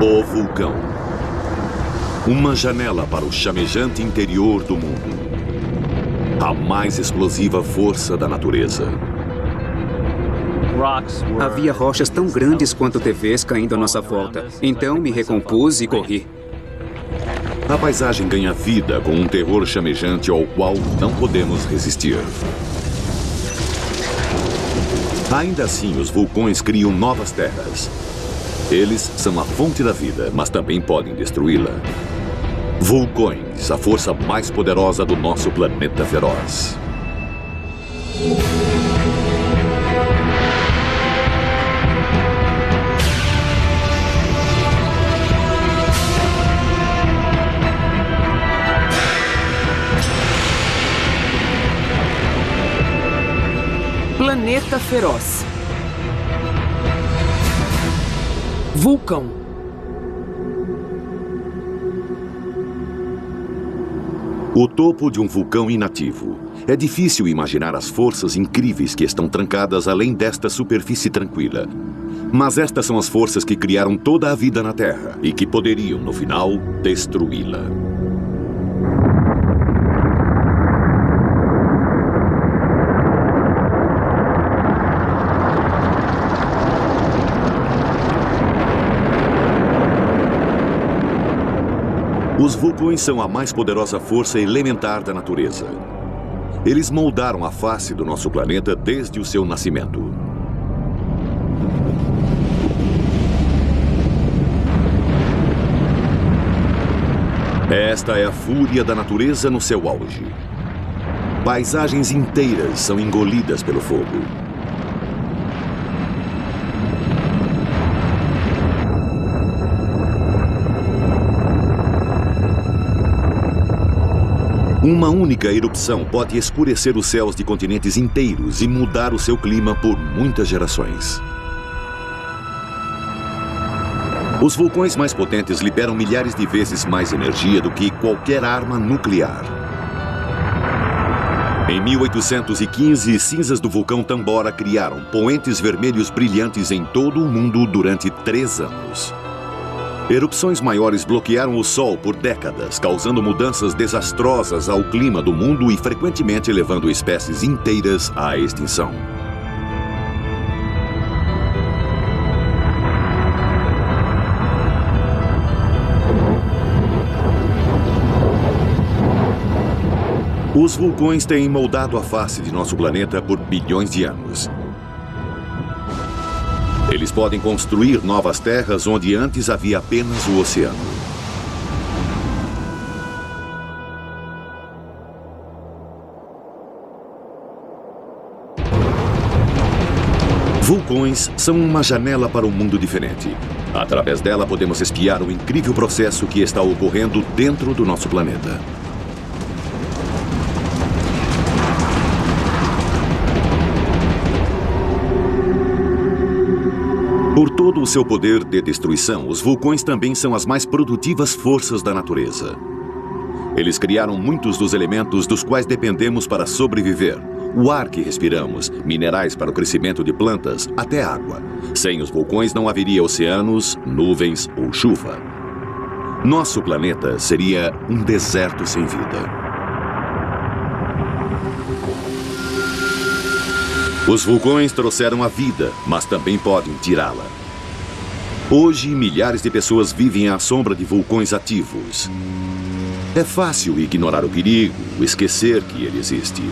O vulcão. Uma janela para o chamejante interior do mundo. A mais explosiva força da natureza. Havia rochas tão grandes quanto TVs caindo à nossa volta. Então me recompus e corri. A paisagem ganha vida com um terror chamejante ao qual não podemos resistir. Ainda assim, os vulcões criam novas terras. Eles são a fonte da vida, mas também podem destruí-la. Vulcões, a força mais poderosa do nosso planeta feroz. Planeta feroz. Vulcão. O topo de um vulcão inativo. É difícil imaginar as forças incríveis que estão trancadas além desta superfície tranquila. Mas estas são as forças que criaram toda a vida na Terra e que poderiam, no final, destruí-la. Os vulcões são a mais poderosa força elementar da natureza. Eles moldaram a face do nosso planeta desde o seu nascimento. Esta é a fúria da natureza no seu auge. Paisagens inteiras são engolidas pelo fogo. Uma única erupção pode escurecer os céus de continentes inteiros e mudar o seu clima por muitas gerações. Os vulcões mais potentes liberam milhares de vezes mais energia do que qualquer arma nuclear. Em 1815, cinzas do vulcão Tambora criaram poentes vermelhos brilhantes em todo o mundo durante 3 anos. Erupções maiores bloquearam o Sol por décadas, causando mudanças desastrosas ao clima do mundo e frequentemente levando espécies inteiras à extinção. Os vulcões têm moldado a face de nosso planeta por bilhões de anos. Eles podem construir novas terras onde antes havia apenas o oceano. Vulcões são uma janela para um mundo diferente. Através dela podemos espiar o incrível processo que está ocorrendo dentro do nosso planeta. Por todo o seu poder de destruição, os vulcões também são as mais produtivas forças da natureza. Eles criaram muitos dos elementos dos quais dependemos para sobreviver. O ar que respiramos, minerais para o crescimento de plantas, até água. Sem os vulcões não haveria oceanos, nuvens ou chuva. Nosso planeta seria um deserto sem vida. Os vulcões trouxeram a vida, mas também podem tirá-la. Hoje, milhares de pessoas vivem à sombra de vulcões ativos. É fácil ignorar o perigo, esquecer que ele existe.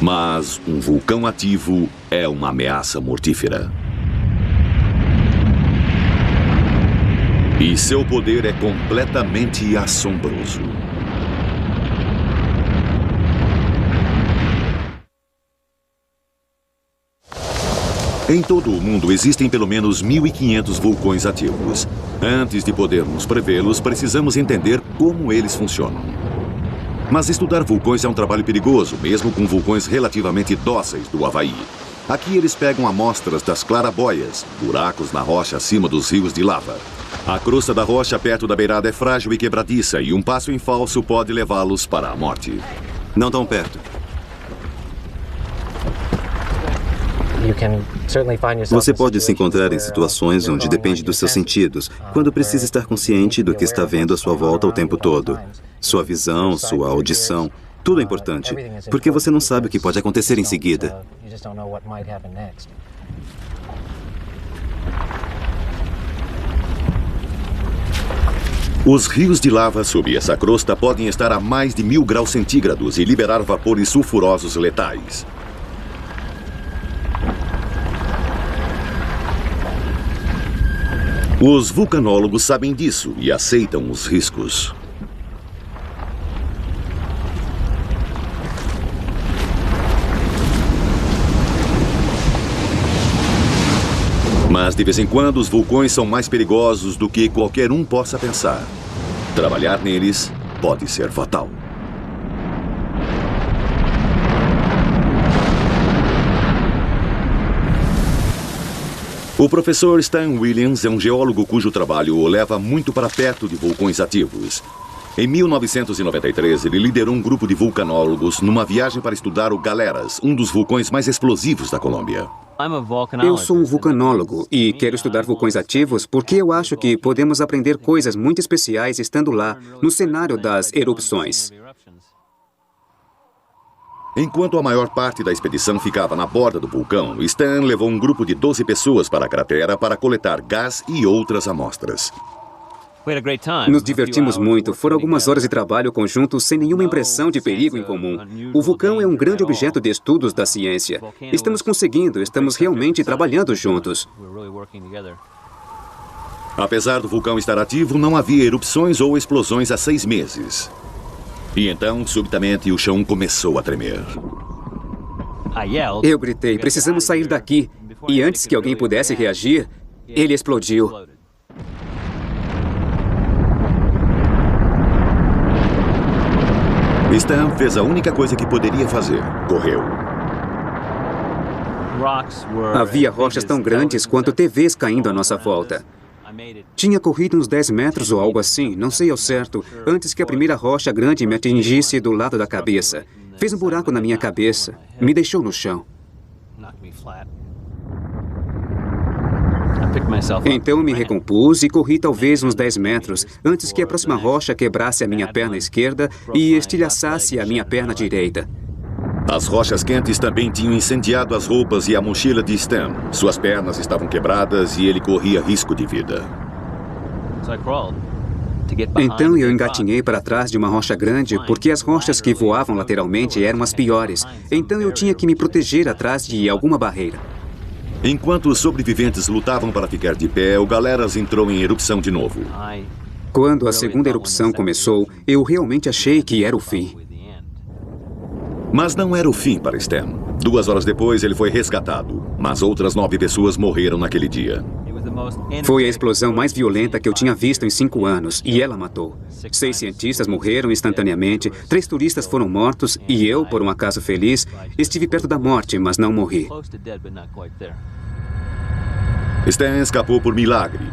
Mas um vulcão ativo é uma ameaça mortífera. E seu poder é completamente assombroso. Em todo o mundo existem pelo menos 1.500 vulcões ativos. Antes de podermos prevê-los, precisamos entender como eles funcionam. Mas estudar vulcões é um trabalho perigoso, mesmo com vulcões relativamente dóceis do Havaí. Aqui eles pegam amostras das clarabóias, buracos na rocha acima dos rios de lava. A crosta da rocha perto da beirada é frágil e quebradiça, e um passo em falso pode levá-los para a morte. Não tão perto. Você pode se encontrar em situações onde depende dos seus sentidos, quando precisa estar consciente do que está vendo à sua volta o tempo todo. Sua visão, sua audição, tudo é importante, porque você não sabe o que pode acontecer em seguida. Os rios de lava sob essa crosta podem estar a mais de 1000 graus centígrados e liberar vapores sulfurosos letais. Os vulcanólogos sabem disso e aceitam os riscos. Mas, de vez em quando, os vulcões são mais perigosos do que qualquer um possa pensar. Trabalhar neles pode ser fatal. O professor Stan Williams é um geólogo cujo trabalho o leva muito para perto de vulcões ativos. Em 1993, ele liderou um grupo de vulcanólogos numa viagem para estudar o Galeras, um dos vulcões mais explosivos da Colômbia. Eu sou um vulcanólogo e quero estudar vulcões ativos porque eu acho que podemos aprender coisas muito especiais estando lá, no cenário das erupções. Enquanto a maior parte da expedição ficava na borda do vulcão, Stan levou um grupo de 12 pessoas para a cratera para coletar gás e outras amostras. Nos divertimos muito. Foram algumas horas de trabalho conjunto sem nenhuma impressão de perigo em comum. O vulcão é um grande objeto de estudos da ciência. Estamos conseguindo, estamos realmente trabalhando juntos. Apesar do vulcão estar ativo, não havia erupções ou explosões há 6 meses. E então, subitamente, o chão começou a tremer. Eu gritei, precisamos sair daqui. E antes que alguém pudesse reagir, ele explodiu. Stan fez a única coisa que poderia fazer. Correu. Havia rochas tão grandes quanto TVs caindo à nossa volta. Tinha corrido uns 10 metros ou algo assim, não sei ao certo, antes que a primeira rocha grande me atingisse do lado da cabeça. Fez um buraco na minha cabeça, me deixou no chão. Então me recompus e corri talvez uns 10 metros, antes que a próxima rocha quebrasse a minha perna esquerda e estilhaçasse a minha perna direita. As rochas quentes também tinham incendiado as roupas e a mochila de Stan. Suas pernas estavam quebradas e ele corria risco de vida. Então eu engatinhei para trás de uma rocha grande, porque as rochas que voavam lateralmente eram as piores. Então eu tinha que me proteger atrás de alguma barreira. Enquanto os sobreviventes lutavam para ficar de pé, o Galeras entrou em erupção de novo. Quando a segunda erupção começou, eu realmente achei que era o fim. Mas não era o fim para Stan. 2 horas depois, ele foi resgatado, mas outras 9 pessoas morreram naquele dia. Foi a explosão mais violenta que eu tinha visto em 5 anos, e ela matou. 6 cientistas morreram instantaneamente, 3 turistas foram mortos, e eu, por um acaso feliz, estive perto da morte, mas não morri. Stan escapou por milagre.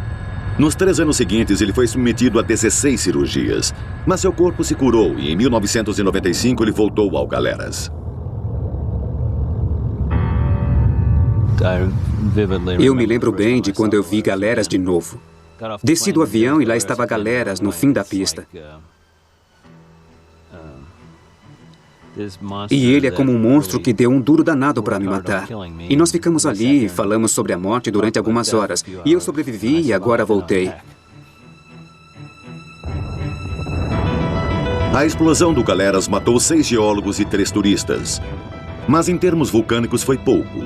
Nos 3 anos seguintes, ele foi submetido a 16 cirurgias, mas seu corpo se curou e em 1995 ele voltou ao Galeras. Eu me lembro bem de quando eu vi Galeras de novo. Desci do avião e lá estava Galeras no fim da pista. E ele é como um monstro que deu um duro danado para me matar. E nós ficamos ali e falamos sobre a morte durante algumas horas. E eu sobrevivi e agora voltei. A explosão do Galeras matou 6 geólogos e 3 turistas. Mas em termos vulcânicos foi pouco.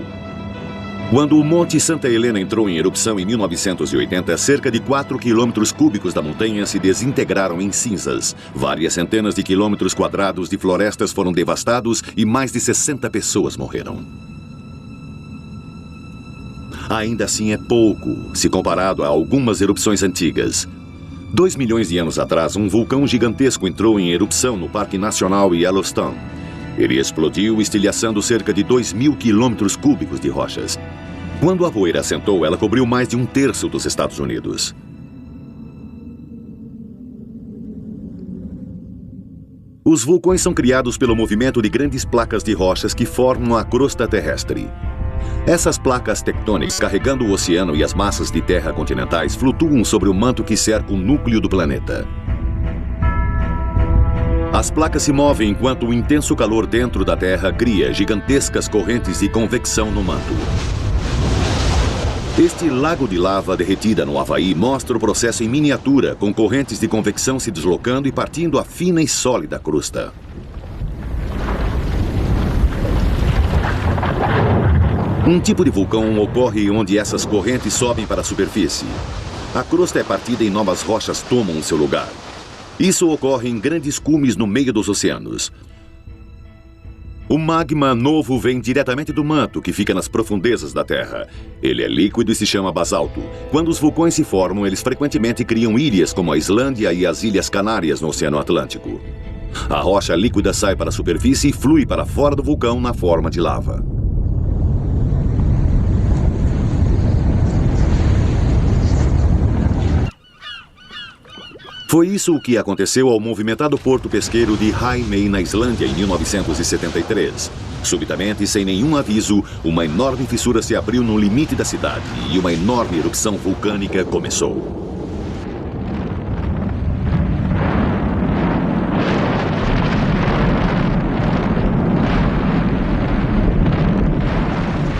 Quando o Monte Santa Helena entrou em erupção em 1980, cerca de 4 quilômetros cúbicos da montanha se desintegraram em cinzas. Várias centenas de quilômetros quadrados de florestas foram devastados e mais de 60 pessoas morreram. Ainda assim é pouco, se comparado a algumas erupções antigas. 2 milhões de anos atrás, um vulcão gigantesco entrou em erupção no Parque Nacional Yellowstone. Ele explodiu, estilhaçando cerca de 2.000 quilômetros cúbicos de rochas. Quando a poeira assentou, ela cobriu mais de 1/3 dos Estados Unidos. Os vulcões são criados pelo movimento de grandes placas de rochas que formam a crosta terrestre. Essas placas tectônicas, carregando o oceano e as massas de terra continentais, flutuam sobre o manto que cerca o núcleo do planeta. As placas se movem enquanto o intenso calor dentro da Terra cria gigantescas correntes de convecção no manto. Este lago de lava derretida no Havaí mostra o processo em miniatura, com correntes de convecção se deslocando e partindo a fina e sólida crosta. Um tipo de vulcão ocorre onde essas correntes sobem para a superfície. A crosta é partida e novas rochas tomam seu lugar. Isso ocorre em grandes cumes no meio dos oceanos. O magma novo vem diretamente do manto, que fica nas profundezas da Terra. Ele é líquido e se chama basalto. Quando os vulcões se formam, eles frequentemente criam ilhas como a Islândia e as Ilhas Canárias no Oceano Atlântico. A rocha líquida sai para a superfície e flui para fora do vulcão na forma de lava. Foi isso o que aconteceu ao movimentado porto pesqueiro de Highmay, na Islândia, em 1973. Subitamente, sem nenhum aviso, uma enorme fissura se abriu no limite da cidade e uma enorme erupção vulcânica começou.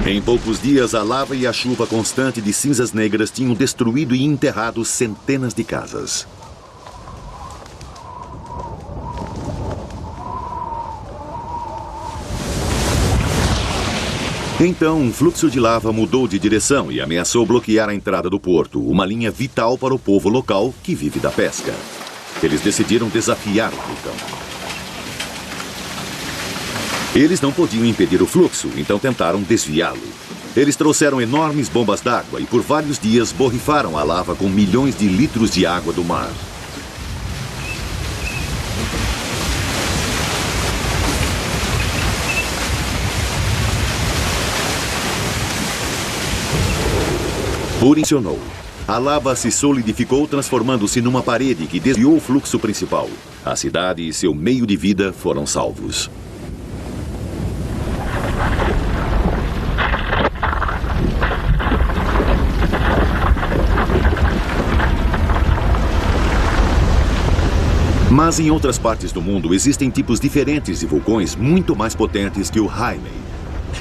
Em poucos dias, a lava e a chuva constante de cinzas negras tinham destruído e enterrado centenas de casas. Então, um fluxo de lava mudou de direção e ameaçou bloquear a entrada do porto, uma linha vital para o povo local que vive da pesca. Eles decidiram desafiar o vulcão. Eles não podiam impedir o fluxo, então tentaram desviá-lo. Eles trouxeram enormes bombas d'água e por vários dias borrifaram a lava com milhões de litros de água do mar. Funcionou. A lava se solidificou, transformando-se numa parede que desviou o fluxo principal. A cidade e seu meio de vida foram salvos. Mas em outras partes do mundo existem tipos diferentes de vulcões muito mais potentes que o Highmay.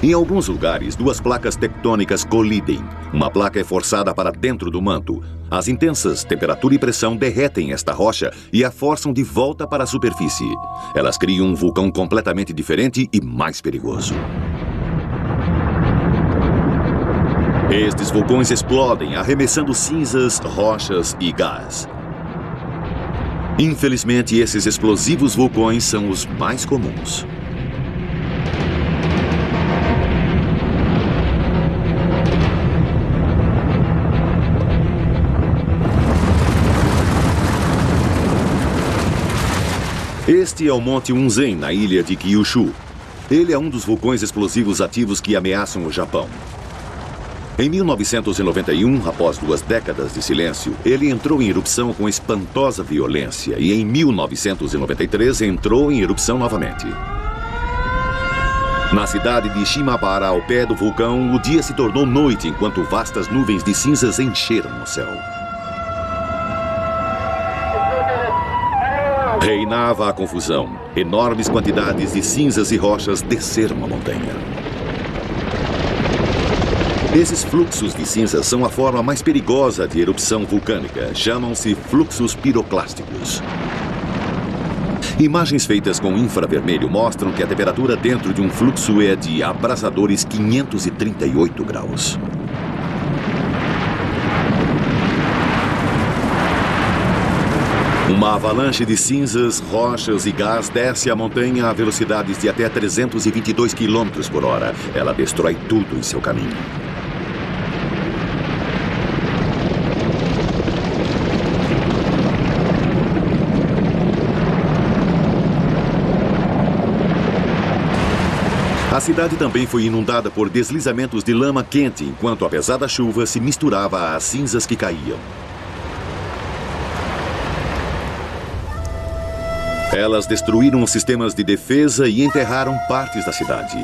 Em alguns lugares, duas placas tectônicas colidem. Uma placa é forçada para dentro do manto. As intensas temperatura e pressão derretem esta rocha e a forçam de volta para a superfície. Elas criam um vulcão completamente diferente e mais perigoso. Estes vulcões explodem, arremessando cinzas, rochas e gás. Infelizmente, esses explosivos vulcões são os mais comuns. Este é o Monte Unzen, na ilha de Kyushu. Ele é um dos vulcões explosivos ativos que ameaçam o Japão. Em 1991, após 2 décadas de silêncio, ele entrou em erupção com espantosa violência e em 1993 entrou em erupção novamente. Na cidade de Shimabara, ao pé do vulcão, o dia se tornou noite enquanto vastas nuvens de cinzas encheram o céu. Reinava a confusão. Enormes quantidades de cinzas e rochas desceram a montanha. Esses fluxos de cinzas são a forma mais perigosa de erupção vulcânica. Chamam-se fluxos piroclásticos. Imagens feitas com infravermelho mostram que a temperatura dentro de um fluxo é de abrasadores 538 graus. Uma avalanche de cinzas, rochas e gás desce a montanha a velocidades de até 322 km por hora. Ela destrói tudo em seu caminho. A cidade também foi inundada por deslizamentos de lama quente, enquanto a pesada chuva se misturava às cinzas que caíam. Elas destruíram os sistemas de defesa e enterraram partes da cidade.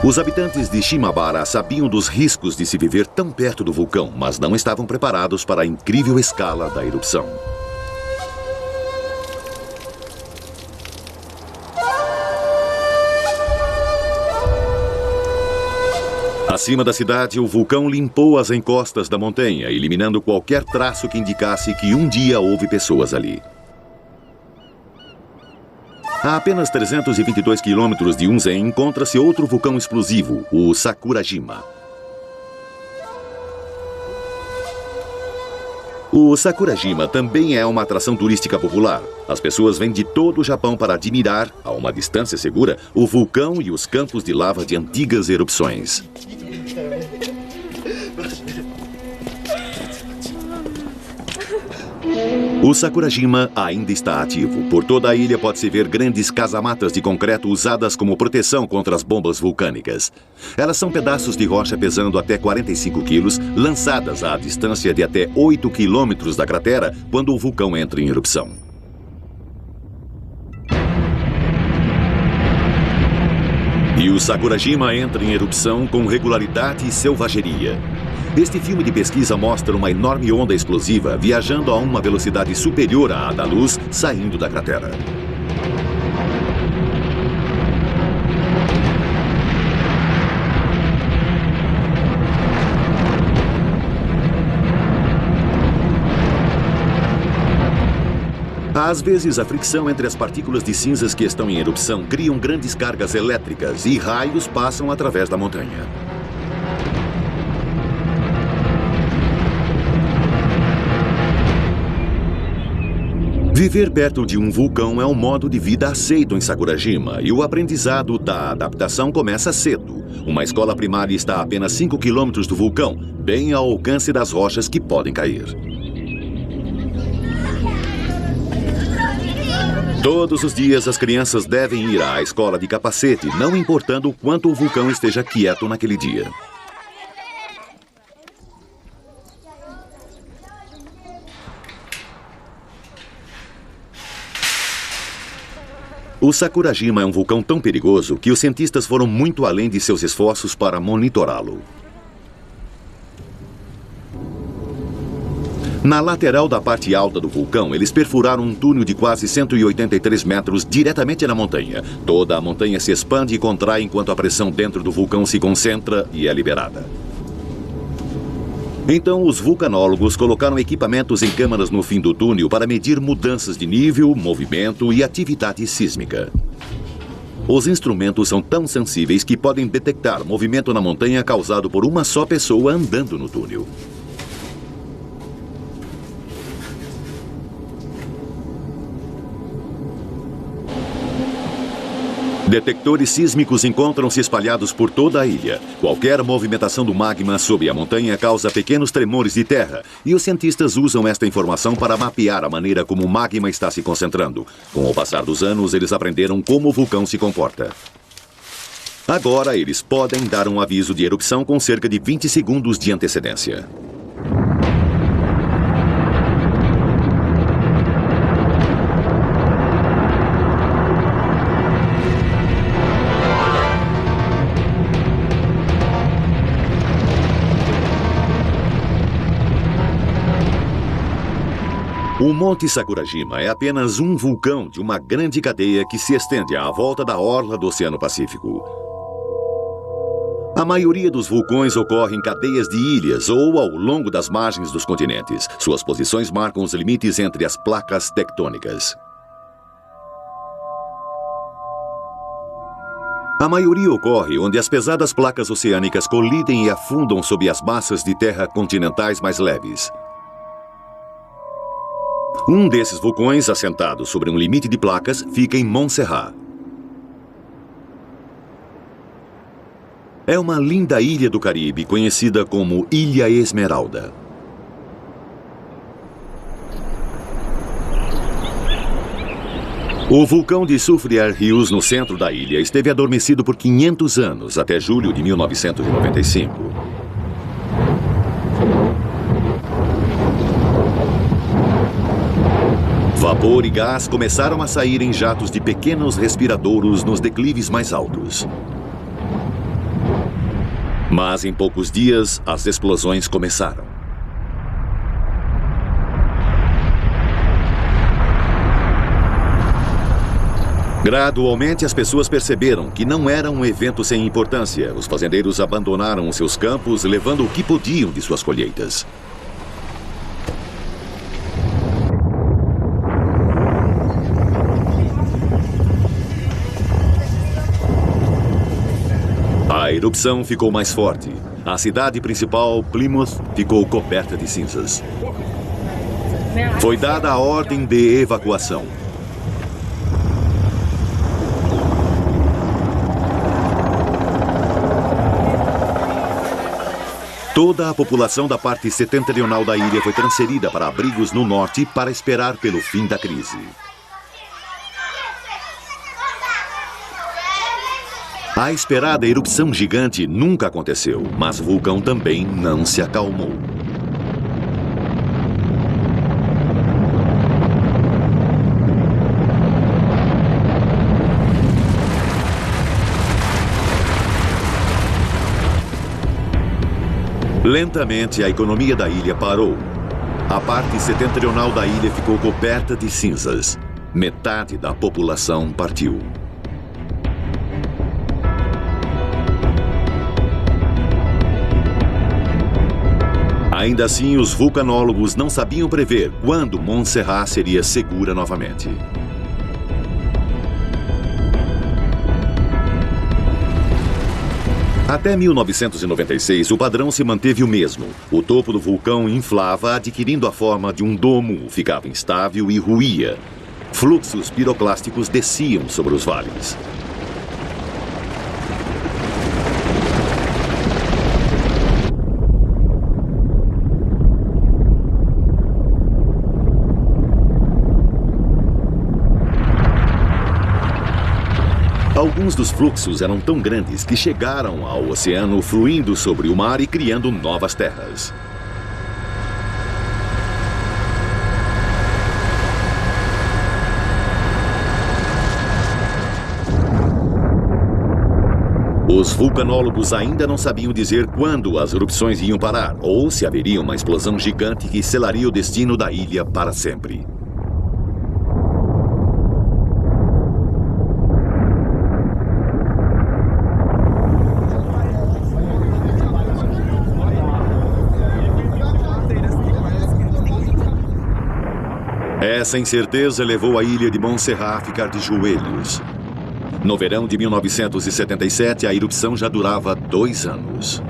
Os habitantes de Shimabara sabiam dos riscos de se viver tão perto do vulcão, mas não estavam preparados para a incrível escala da erupção. Acima da cidade, o vulcão limpou as encostas da montanha, eliminando qualquer traço que indicasse que um dia houve pessoas ali. A apenas 322 quilômetros de Unzen encontra-se outro vulcão explosivo, o Sakurajima. O Sakurajima também é uma atração turística popular. As pessoas vêm de todo o Japão para admirar, a uma distância segura, o vulcão e os campos de lava de antigas erupções. O Sakurajima ainda está ativo. Por toda a ilha pode-se ver grandes casamatas de concreto usadas como proteção contra as bombas vulcânicas. Elas são pedaços de rocha pesando até 45 quilos, lançadas à distância de até 8 quilômetros da cratera quando o vulcão entra em erupção. E o Sakurajima entra em erupção com regularidade e selvageria. Este filme de pesquisa mostra uma enorme onda explosiva viajando a uma velocidade superior à da luz, saindo da cratera. Às vezes, a fricção entre as partículas de cinzas que estão em erupção criam grandes cargas elétricas e raios passam através da montanha. Viver perto de um vulcão é um modo de vida aceito em Sakurajima e o aprendizado da adaptação começa cedo. Uma escola primária está a apenas 5 quilômetros do vulcão, bem ao alcance das rochas que podem cair. Todos os dias as crianças devem ir à escola de capacete, não importando o quanto o vulcão esteja quieto naquele dia. O Sakurajima é um vulcão tão perigoso que os cientistas foram muito além de seus esforços para monitorá-lo. Na lateral da parte alta do vulcão, eles perfuraram um túnel de quase 183 metros diretamente na montanha. Toda a montanha se expande e contrai enquanto a pressão dentro do vulcão se concentra e é liberada. Então, os vulcanólogos colocaram equipamentos em câmaras no fim do túnel para medir mudanças de nível, movimento e atividade sísmica. Os instrumentos são tão sensíveis que podem detectar movimento na montanha causado por uma só pessoa andando no túnel. Detectores sísmicos encontram-se espalhados por toda a ilha. Qualquer movimentação do magma sob a montanha causa pequenos tremores de terra, e os cientistas usam esta informação para mapear a maneira como o magma está se concentrando. Com o passar dos anos, eles aprenderam como o vulcão se comporta. Agora, eles podem dar um aviso de erupção com cerca de 20 segundos de antecedência. O Monte Sakurajima é apenas um vulcão de uma grande cadeia que se estende à volta da orla do Oceano Pacífico. A maioria dos vulcões ocorre em cadeias de ilhas ou ao longo das margens dos continentes. Suas posições marcam os limites entre as placas tectônicas. A maioria ocorre onde as pesadas placas oceânicas colidem e afundam sob as massas de terra continentais mais leves. Um desses vulcões, assentado sobre um limite de placas, fica em Montserrat. É uma linda ilha do Caribe, conhecida como Ilha Esmeralda. O vulcão de Soufrière Hills, no centro da ilha, esteve adormecido por 500 anos, até julho de 1995. Vapor e gás começaram a sair em jatos de pequenos respiradouros nos declives mais altos. Mas em poucos dias, as explosões começaram. Gradualmente, as pessoas perceberam que não era um evento sem importância. Os fazendeiros abandonaram os seus campos, levando o que podiam de suas colheitas. A erupção ficou mais forte. A cidade principal, Plymouth, ficou coberta de cinzas. Foi dada a ordem de evacuação. Toda a população da parte setentrional da ilha foi transferida para abrigos no norte para esperar pelo fim da crise. A esperada erupção gigante nunca aconteceu, mas o vulcão também não se acalmou. Lentamente, a economia da ilha parou. A parte setentrional da ilha ficou coberta de cinzas. Metade da população partiu. Ainda assim, os vulcanólogos não sabiam prever quando Montserrat seria segura novamente. Até 1996, o padrão se manteve o mesmo. O topo do vulcão inflava, adquirindo a forma de um domo, ficava instável e ruía. Fluxos piroclásticos desciam sobre os vales. Alguns dos fluxos eram tão grandes que chegaram ao oceano, fluindo sobre o mar e criando novas terras. Os vulcanólogos ainda não sabiam dizer quando as erupções iam parar, ou se haveria uma explosão gigante que selaria o destino da ilha para sempre. Essa incerteza levou a ilha de Montserrat a ficar de joelhos. No verão de 1977, a erupção já durava 2 anos.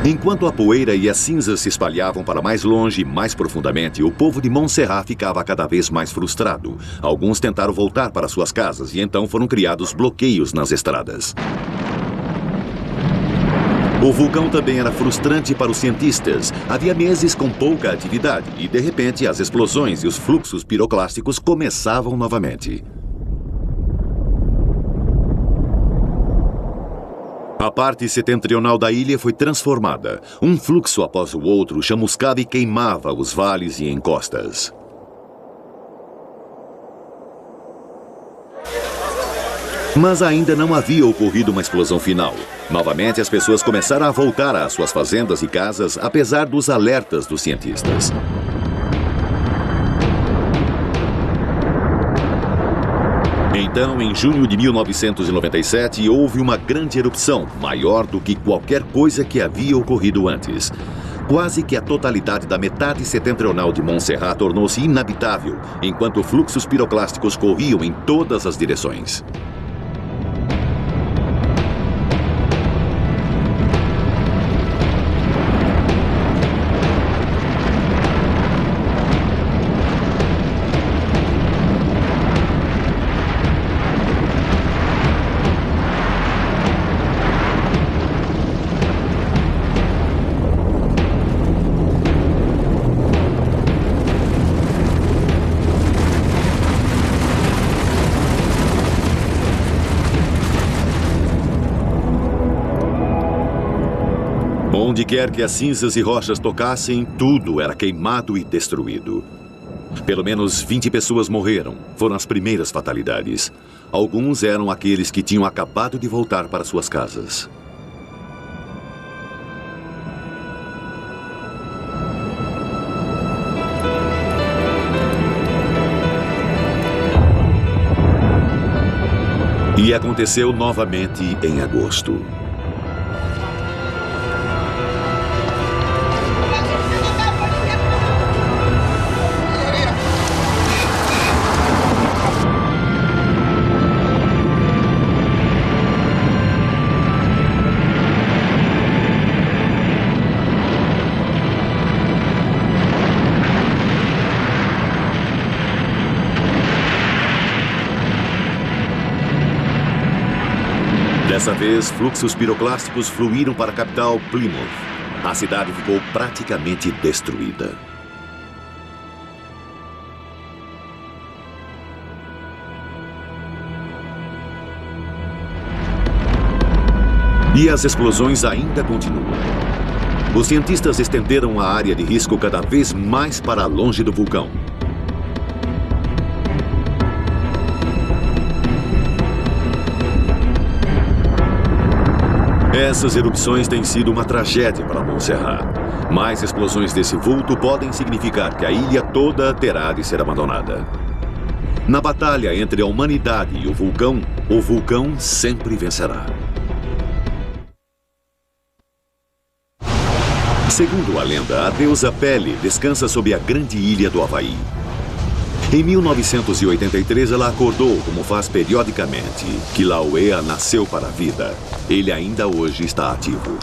Enquanto a poeira e as cinzas se espalhavam para mais longe e mais profundamente, o povo de Montserrat ficava cada vez mais frustrado. Alguns tentaram voltar para suas casas e então foram criados bloqueios nas estradas. O vulcão também era frustrante para os cientistas. Havia meses com pouca atividade e, de repente, as explosões e os fluxos piroclásticos começavam novamente. A parte setentrional da ilha foi transformada. Um fluxo após o outro chamuscava e queimava os vales e encostas. Mas ainda não havia ocorrido uma explosão final. Novamente, as pessoas começaram a voltar às suas fazendas e casas, apesar dos alertas dos cientistas. Então, em junho de 1997, houve uma grande erupção, maior do que qualquer coisa que havia ocorrido antes. Quase que a totalidade da metade setentrional de Montserrat tornou-se inabitável, enquanto fluxos piroclásticos corriam em todas as direções. Onde quer que as cinzas e rochas tocassem, tudo era queimado e destruído. Pelo menos 20 pessoas morreram. Foram as primeiras fatalidades. Alguns eram aqueles que tinham acabado de voltar para suas casas. E aconteceu novamente em agosto. Dessa vez, fluxos piroclásticos fluíram para a capital, Plymouth. A cidade ficou praticamente destruída. E as explosões ainda continuam. Os cientistas estenderam a área de risco cada vez mais para longe do vulcão. Essas erupções têm sido uma tragédia para Montserrat. Mais explosões desse vulto podem significar que a ilha toda terá de ser abandonada. Na batalha entre a humanidade e o vulcão sempre vencerá. Segundo a lenda, a deusa Pele descansa sob a grande ilha do Havaí. Em 1983, ela acordou, como faz periodicamente. Kilauea nasceu para a vida. Ele ainda hoje está ativo.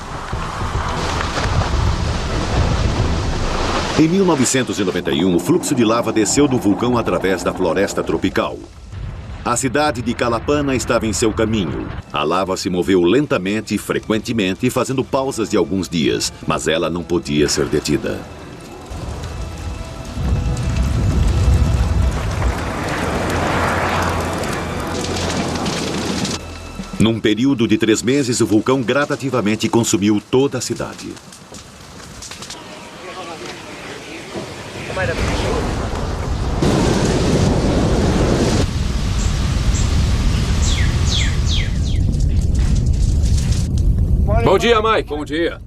Em 1991, o fluxo de lava desceu do vulcão através da floresta tropical. A cidade de Kalapana estava em seu caminho. A lava se moveu lentamente e frequentemente, fazendo pausas de alguns dias, mas ela não podia ser detida. Num período de 3 meses, o vulcão gradativamente consumiu toda a cidade. Bom dia, Mike. Bom dia.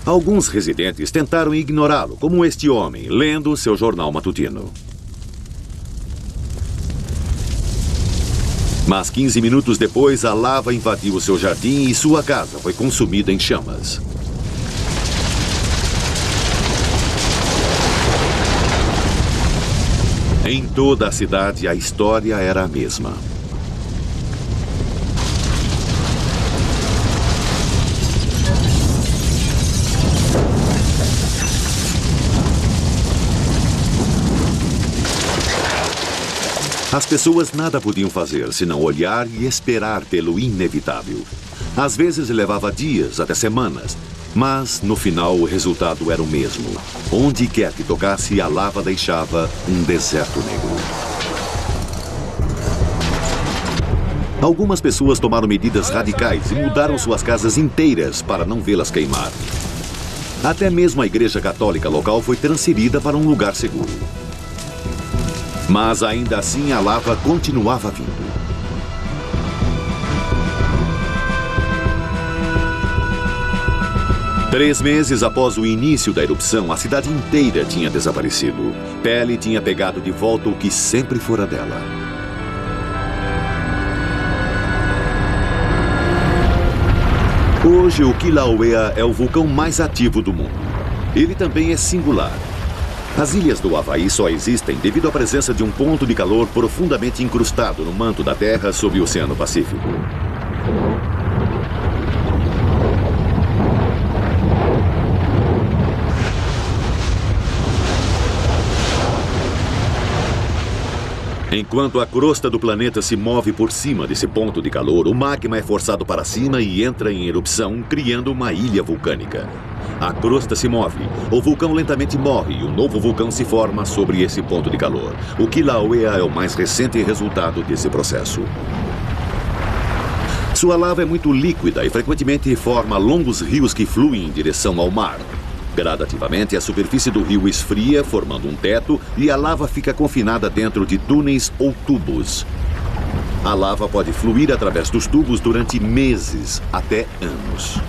Alguns residentes tentaram ignorá-lo, como este homem, lendo seu jornal matutino. Mas 15 minutos depois, a lava invadiu o seu jardim e sua casa foi consumida em chamas. Em toda a cidade, a história era a mesma. As pessoas nada podiam fazer senão olhar e esperar pelo inevitável. Às vezes levava dias, até semanas, mas no final o resultado era o mesmo. Onde quer que tocasse, a lava deixava um deserto negro. Algumas pessoas tomaram medidas radicais e mudaram suas casas inteiras para não vê-las queimar. Até mesmo a igreja católica local foi transferida para um lugar seguro. Mas ainda assim a lava continuava vindo. Três meses após o início da erupção, a cidade inteira tinha desaparecido. Pele tinha pegado de volta o que sempre fora dela. Hoje, o Kilauea é o vulcão mais ativo do mundo. Ele também é singular. As ilhas do Havaí só existem devido à presença de um ponto de calor profundamente incrustado no manto da Terra sob o Oceano Pacífico. Enquanto a crosta do planeta se move por cima desse ponto de calor, o magma é forçado para cima e entra em erupção, criando uma ilha vulcânica. A crosta se move, o vulcão lentamente morre e um novo vulcão se forma sobre esse ponto de calor. O Kilauea é o mais recente resultado desse processo. Sua lava é muito líquida e frequentemente forma longos rios que fluem em direção ao mar. Gradativamente, a superfície do rio esfria, formando um teto, e a lava fica confinada dentro de túneis ou tubos. A lava pode fluir através dos tubos durante meses, até anos.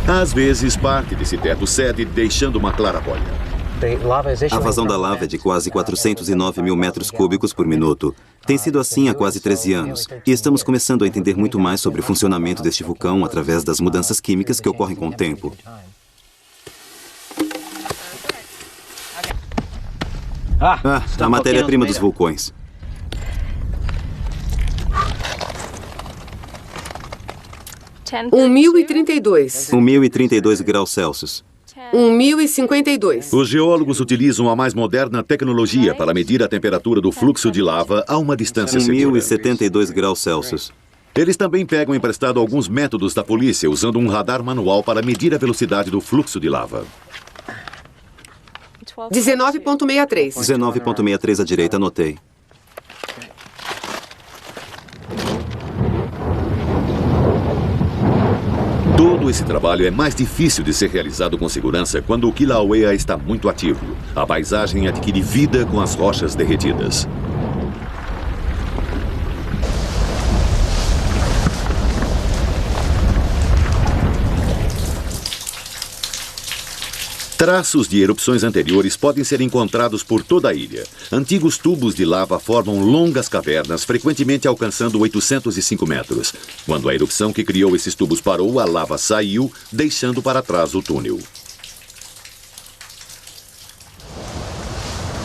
Às vezes, parte desse teto cede, deixando uma clarabóia. A vazão da lava é de quase 409 mil metros cúbicos por minuto. Tem sido assim há quase 13 anos. E estamos começando a entender muito mais sobre o funcionamento deste vulcão através das mudanças químicas que ocorrem com o tempo. A matéria-prima dos vulcões. 1032. 1032 graus Celsius. 1052. Os geólogos utilizam a mais moderna tecnologia para medir a temperatura do fluxo de lava a uma distância segura. 1072 graus Celsius. Eles também pegam emprestado alguns métodos da polícia, usando um radar manual para medir a velocidade do fluxo de lava. 19,63. 19,63 à direita, anotei. Todo esse trabalho é mais difícil de ser realizado com segurança quando o Kilauea está muito ativo. A paisagem adquire vida com as rochas derretidas. Traços de erupções anteriores podem ser encontrados por toda a ilha. Antigos tubos de lava formam longas cavernas, frequentemente alcançando 805 metros. Quando a erupção que criou esses tubos parou, a lava saiu, deixando para trás o túnel.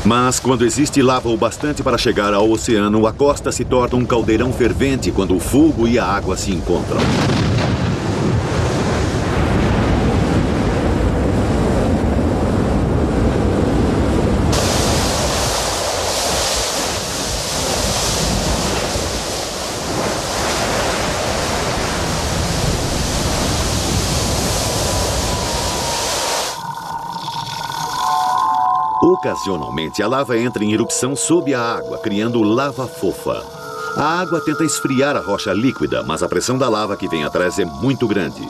Mas quando existe lava o bastante para chegar ao oceano, a costa se torna um caldeirão fervente quando o fogo e a água se encontram. Ocasionalmente, a lava entra em erupção sob a água, criando lava fofa. A água tenta esfriar a rocha líquida, mas a pressão da lava que vem atrás é muito grande.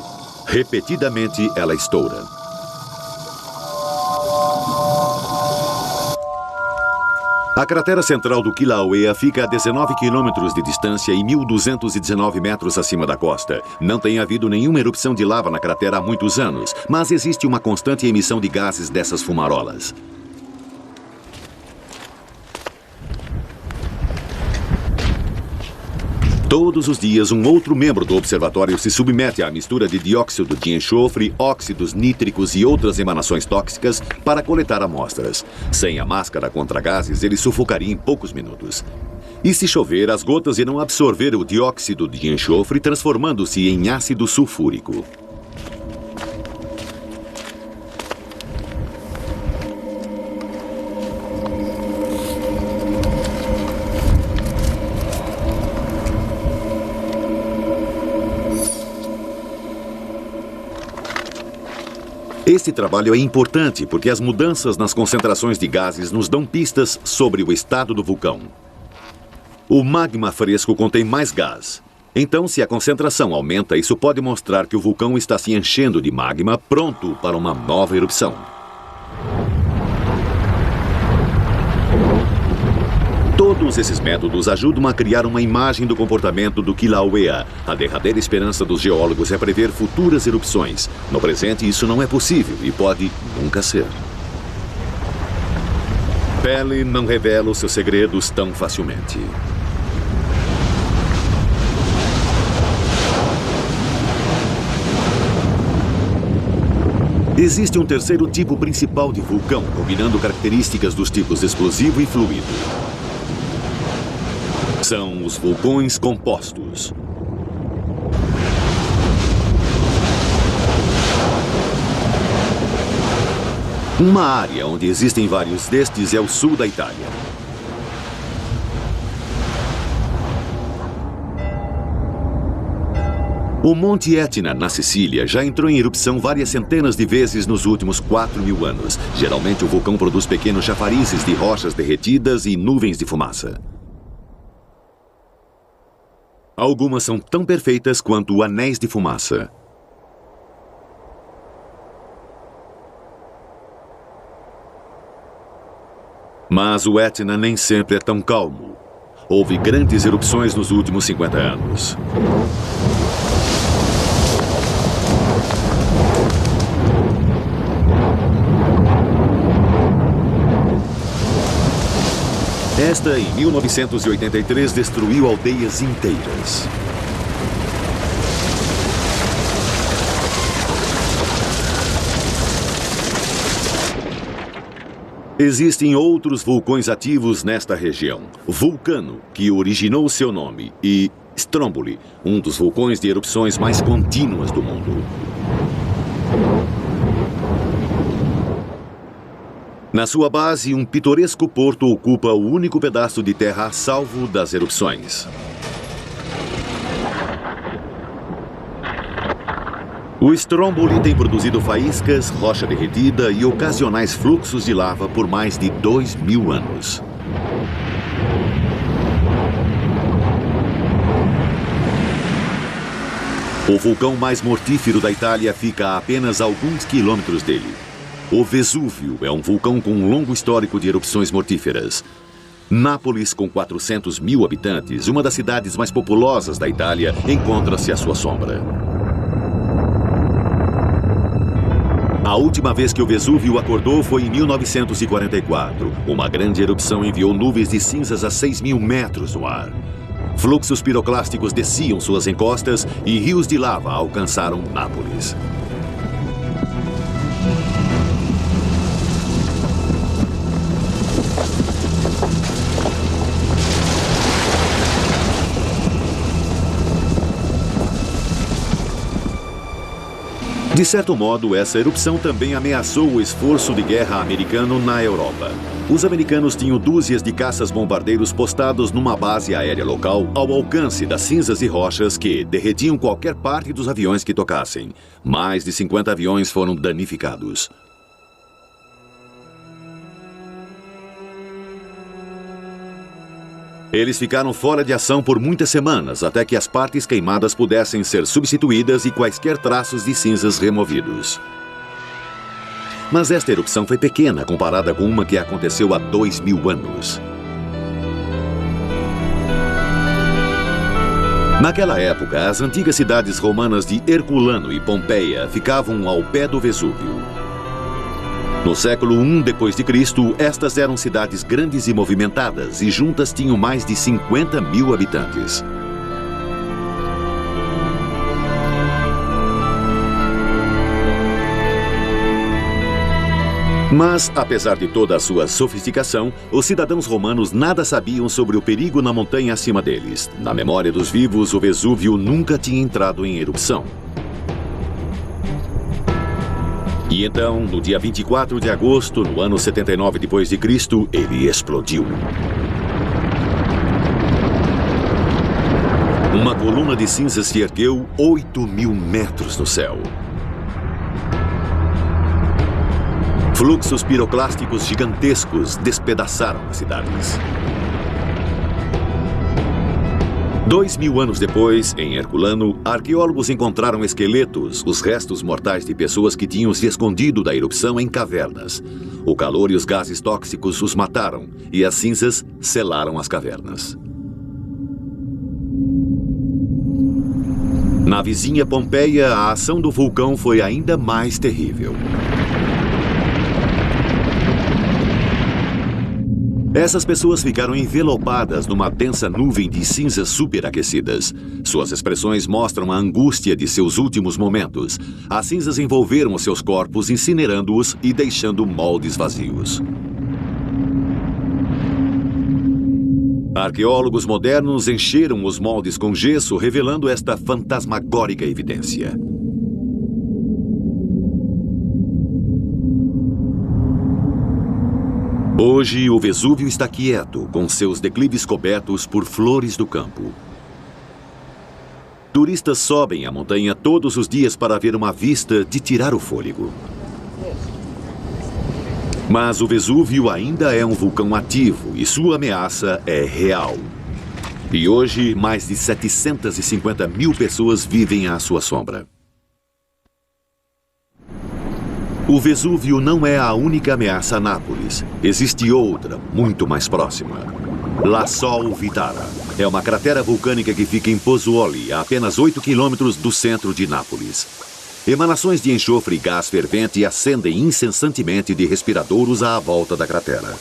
Repetidamente, ela estoura. A cratera central do Kilauea fica a 19 quilômetros de distância e 1.219 metros acima da costa. Não tem havido nenhuma erupção de lava na cratera há muitos anos, mas existe uma constante emissão de gases dessas fumarolas. Todos os dias, um outro membro do observatório se submete à mistura de dióxido de enxofre, óxidos nítricos e outras emanações tóxicas para coletar amostras. Sem a máscara contra gases, ele sufocaria em poucos minutos. E se chover, as gotas irão absorver o dióxido de enxofre, transformando-se em ácido sulfúrico. Esse trabalho é importante porque as mudanças nas concentrações de gases nos dão pistas sobre o estado do vulcão. O magma fresco contém mais gás. Então, se a concentração aumenta, isso pode mostrar que o vulcão está se enchendo de magma, pronto para uma nova erupção. Todos esses métodos ajudam a criar uma imagem do comportamento do Kilauea. A derradeira esperança dos geólogos é prever futuras erupções. No presente, isso não é possível e pode nunca ser. Pele não revela os seus segredos tão facilmente. Existe um terceiro tipo principal de vulcão, combinando características dos tipos explosivo e fluido. São os vulcões compostos. Uma área onde existem vários destes é o sul da Itália. O Monte Etna, na Sicília, já entrou em erupção várias centenas de vezes nos últimos 4.000 anos. Geralmente, o vulcão produz pequenos chafarizes de rochas derretidas e nuvens de fumaça. Algumas são tão perfeitas quanto anéis de fumaça. Mas o Etna nem sempre é tão calmo. Houve grandes erupções nos últimos 50 anos. Esta, em 1983, destruiu aldeias inteiras. Existem outros vulcões ativos nesta região. Vulcano, que originou seu nome, e Stromboli, um dos vulcões de erupções mais contínuas do mundo. Na sua base, um pitoresco porto ocupa o único pedaço de terra a salvo das erupções. O Stromboli tem produzido faíscas, rocha derretida e ocasionais fluxos de lava por mais de 2000 anos. O vulcão mais mortífero da Itália fica a apenas alguns quilômetros dele. O Vesúvio é um vulcão com um longo histórico de erupções mortíferas. Nápoles, com 400 mil habitantes, uma das cidades mais populosas da Itália, encontra-se à sua sombra. A última vez que o Vesúvio acordou foi em 1944. Uma grande erupção enviou nuvens de cinzas a 6.000 metros no ar. Fluxos piroclásticos desciam suas encostas e rios de lava alcançaram Nápoles. De certo modo, essa erupção também ameaçou o esforço de guerra americano na Europa. Os americanos tinham dúzias de caças-bombardeiros postados numa base aérea local ao alcance das cinzas e rochas que derretiam qualquer parte dos aviões que tocassem. Mais de 50 aviões foram danificados. Eles ficaram fora de ação por muitas semanas, até que as partes queimadas pudessem ser substituídas e quaisquer traços de cinzas removidos. Mas esta erupção foi pequena comparada com uma que aconteceu há 2000 anos. Naquela época, as antigas cidades romanas de Herculano e Pompeia ficavam ao pé do Vesúvio. No século I d.C., estas eram cidades grandes e movimentadas e juntas tinham mais de 50 mil habitantes. Mas, apesar de toda a sua sofisticação, os cidadãos romanos nada sabiam sobre o perigo na montanha acima deles. Na memória dos vivos, o Vesúvio nunca tinha entrado em erupção. E então, no dia 24 de agosto, no ano 79 d.C., ele explodiu. Uma coluna de cinzas se ergueu 8.000 metros no céu. Fluxos piroclásticos gigantescos despedaçaram as cidades. 2000 anos depois, em Herculano, arqueólogos encontraram esqueletos, os restos mortais de pessoas que tinham se escondido da erupção em cavernas. O calor e os gases tóxicos os mataram, e as cinzas selaram as cavernas. Na vizinha Pompeia, a ação do vulcão foi ainda mais terrível. Essas pessoas ficaram envelopadas numa densa nuvem de cinzas superaquecidas. Suas expressões mostram a angústia de seus últimos momentos. As cinzas envolveram os seus corpos, incinerando-os e deixando moldes vazios. Arqueólogos modernos encheram os moldes com gesso, revelando esta fantasmagórica evidência. Hoje, o Vesúvio está quieto, com seus declives cobertos por flores do campo. Turistas sobem a montanha todos os dias para ver uma vista de tirar o fôlego. Mas o Vesúvio ainda é um vulcão ativo e sua ameaça é real. E hoje, mais de 750 mil pessoas vivem à sua sombra. O Vesúvio não é a única ameaça a Nápoles. Existe outra, muito mais próxima. La Sol Vitara. É uma cratera vulcânica que fica em Pozzuoli, a apenas 8 quilômetros do centro de Nápoles. Emanações de enxofre e gás fervente acendem incessantemente de respiradouros à volta da cratera.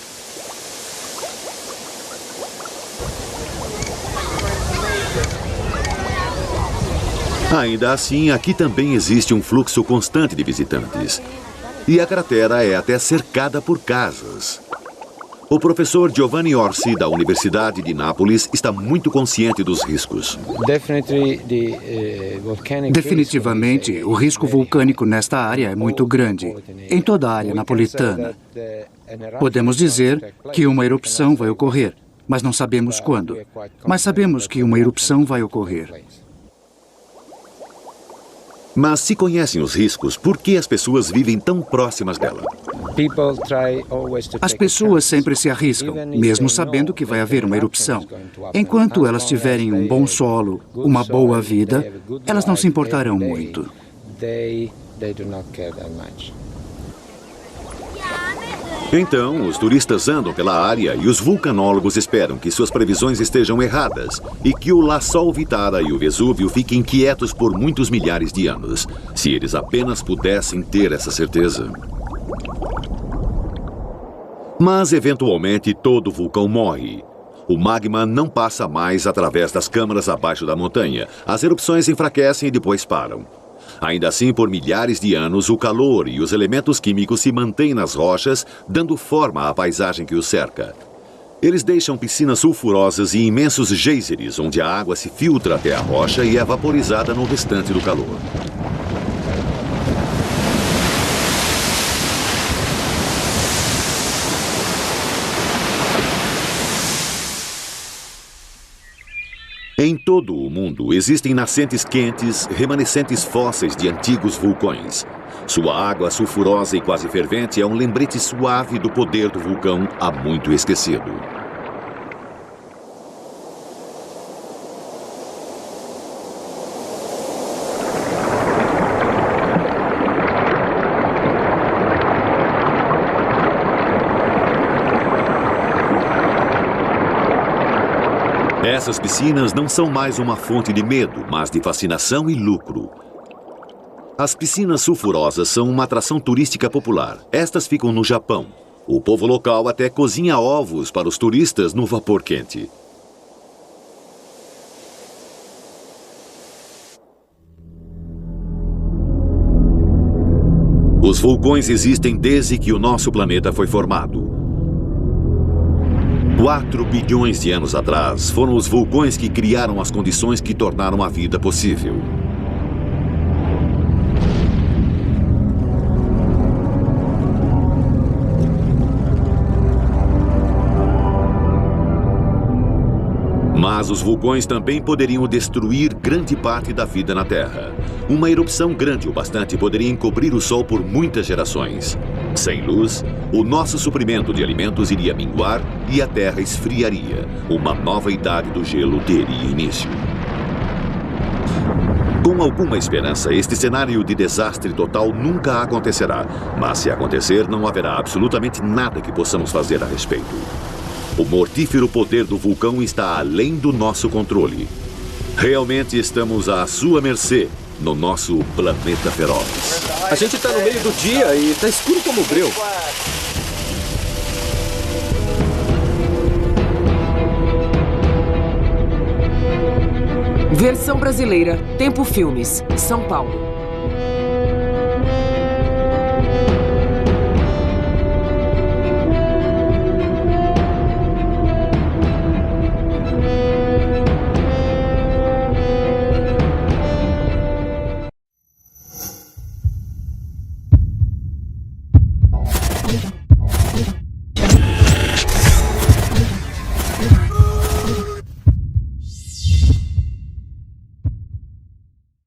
Ainda assim, aqui também existe um fluxo constante de visitantes. E a cratera é até cercada por casas. O professor Giovanni Orsi, da Universidade de Nápoles, está muito consciente dos riscos. Definitivamente, o risco vulcânico nesta área é muito grande, em toda a área napolitana. Podemos dizer que uma erupção vai ocorrer, mas não sabemos quando. Mas sabemos que uma erupção vai ocorrer. Mas se conhecem os riscos, por que as pessoas vivem tão próximas dela? As pessoas sempre se arriscam, mesmo sabendo que vai haver uma erupção. Enquanto elas tiverem um bom solo, uma boa vida, elas não se importarão muito. Então, os turistas andam pela área e os vulcanólogos esperam que suas previsões estejam erradas e que o La Sol Vitara e o Vesúvio fiquem quietos por muitos milhares de anos, se eles apenas pudessem ter essa certeza. Mas, eventualmente, todo vulcão morre. O magma não passa mais através das câmaras abaixo da montanha. As erupções enfraquecem e depois param. Ainda assim, por milhares de anos, o calor e os elementos químicos se mantêm nas rochas, dando forma à paisagem que os cerca. Eles deixam piscinas sulfurosas e imensos geysers, onde a água se filtra até a rocha e é vaporizada no restante do calor. Em todo o mundo existem nascentes quentes, remanescentes fósseis de antigos vulcões. Sua água sulfurosa e quase fervente é um lembrete suave do poder do vulcão há muito esquecido. Essas piscinas não são mais uma fonte de medo, mas de fascinação e lucro. As piscinas sulfurosas são uma atração turística popular. Estas ficam no Japão. O povo local até cozinha ovos para os turistas no vapor quente. Os vulcões existem desde que o nosso planeta foi formado. 4 bilhões de anos atrás, foram os vulcões que criaram as condições que tornaram a vida possível. Mas os vulcões também poderiam destruir grande parte da vida na Terra. Uma erupção grande o bastante poderia encobrir o Sol por muitas gerações. Sem luz, o nosso suprimento de alimentos iria minguar e a Terra esfriaria. Uma nova idade do gelo teria início. Com alguma esperança, este cenário de desastre total nunca acontecerá. Mas se acontecer, não haverá absolutamente nada que possamos fazer a respeito. O mortífero poder do vulcão está além do nosso controle. Realmente estamos à sua mercê no nosso planeta feroz. A gente está no meio do dia e está escuro como breu. Versão brasileira, Tempo Filmes, São Paulo.